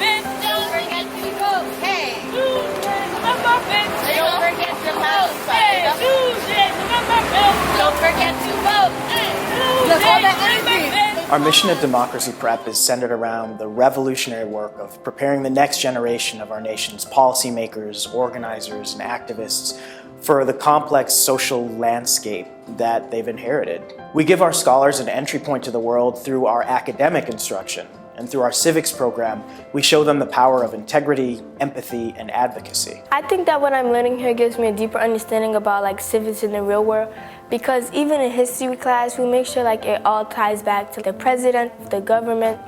muffins. Don't forget to vote. Hey. Tuesdays with muffins. Don't forget to vote. Hey. Tuesdays with muffins. Don't forget to vote. Hey. Tuesdays with muffins. Our mission at Democracy Prep is centered around the revolutionary work of preparing the next generation of our nation's policymakers, organizers, and activists for the complex social landscape that they've inherited. We give our scholars an entry point to the world through our academic instruction, and through our Civics Program, we show them the power of integrity, empathy, and advocacy. I think that what I'm learning here gives me a deeper understanding about civics in the real world, because even in history class, we make sure it all ties back to the president, the government.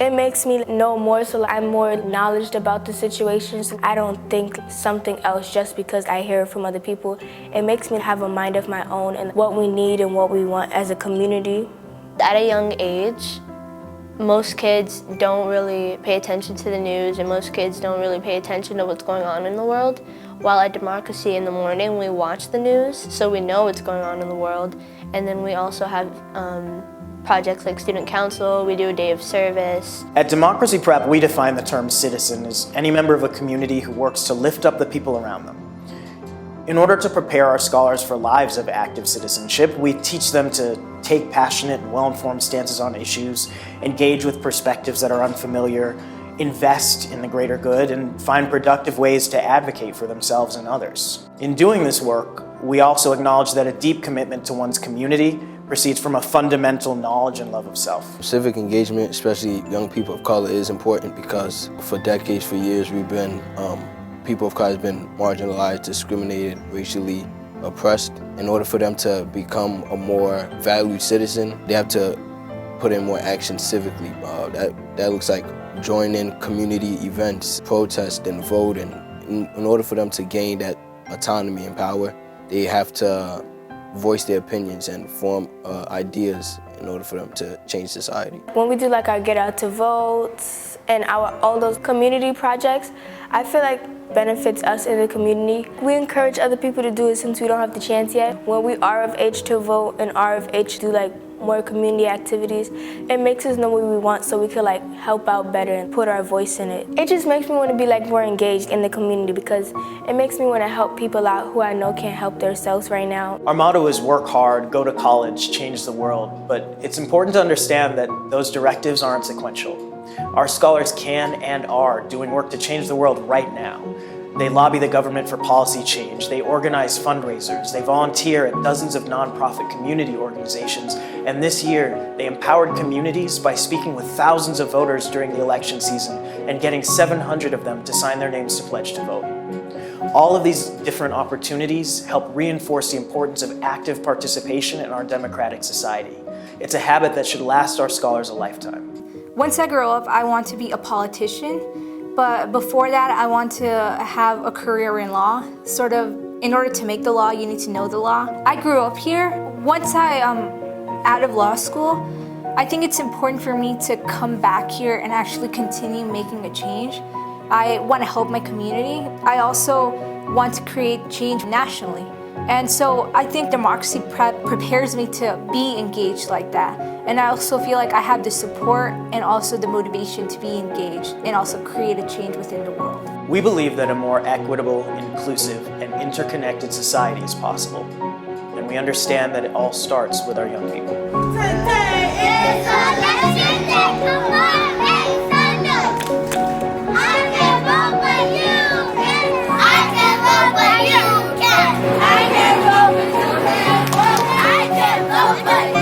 It makes me know more, so I'm more knowledgeable about the situations. I don't think something else just because I hear it from other people. It makes me have a mind of my own and what we need and what we want as a community. At a young age, most kids don't really pay attention to the news, and most kids don't really pay attention to what's going on in the world. While at Democracy in the morning, we watch the news, so we know what's going on in the world. And then we also have projects like Student Council, we do a day of service. At Democracy Prep, we define the term citizen as any member of a community who works to lift up the people around them. In order to prepare our scholars for lives of active citizenship, we teach them to take passionate and well-informed stances on issues, engage with perspectives that are unfamiliar, invest in the greater good, and find productive ways to advocate for themselves and others. In doing this work, we also acknowledge that a deep commitment to one's community proceeds from a fundamental knowledge and love of self. Civic engagement, especially young people of color, is important because for decades, for years, people of color have been marginalized, discriminated, racially oppressed. In order for them to become a more valued citizen, they have to put in more action civically. That looks like joining community events, protest and vote. And in order for them to gain that autonomy and power, they have to voice their opinions and form ideas in order for them to change society. When we do our Get Out to Vote and all those community projects, I feel benefits us in the community. We encourage other people to do it since we don't have the chance yet. When we are of age to vote and are of age to do more community activities, it makes us know what we want so we can help out better and put our voice in it. It just makes me want to be more engaged in the community because it makes me want to help people out who I know can't help themselves right now. Our motto is work hard, go to college, change the world, but it's important to understand that those directives aren't sequential. Our scholars can and are doing work to change the world right now. They lobby the government for policy change, they organize fundraisers, they volunteer at dozens of nonprofit community organizations, and this year they empowered communities by speaking with thousands of voters during the election season and getting 700 of them to sign their names to pledge to vote. All of these different opportunities help reinforce the importance of active participation in our democratic society. It's a habit that should last our scholars a lifetime. Once I grow up, I want to be a politician. But before that, I want to have a career in law. In order to make the law, you need to know the law. I grew up here. Once I am out of law school, I think it's important for me to come back here and actually continue making a change. I want to help my community. I also want to create change nationally. And so I think Democracy Prep prepares me to be engaged like that. And I also feel I have the support and also the motivation to be engaged and also create a change within the world. We believe that a more equitable, inclusive, and interconnected society is possible. And we understand that it all starts with our young people. Today is election day. Come on, make some noise. I can vote, but you can. I can vote, but you can. I can vote, but you can. I can vote, but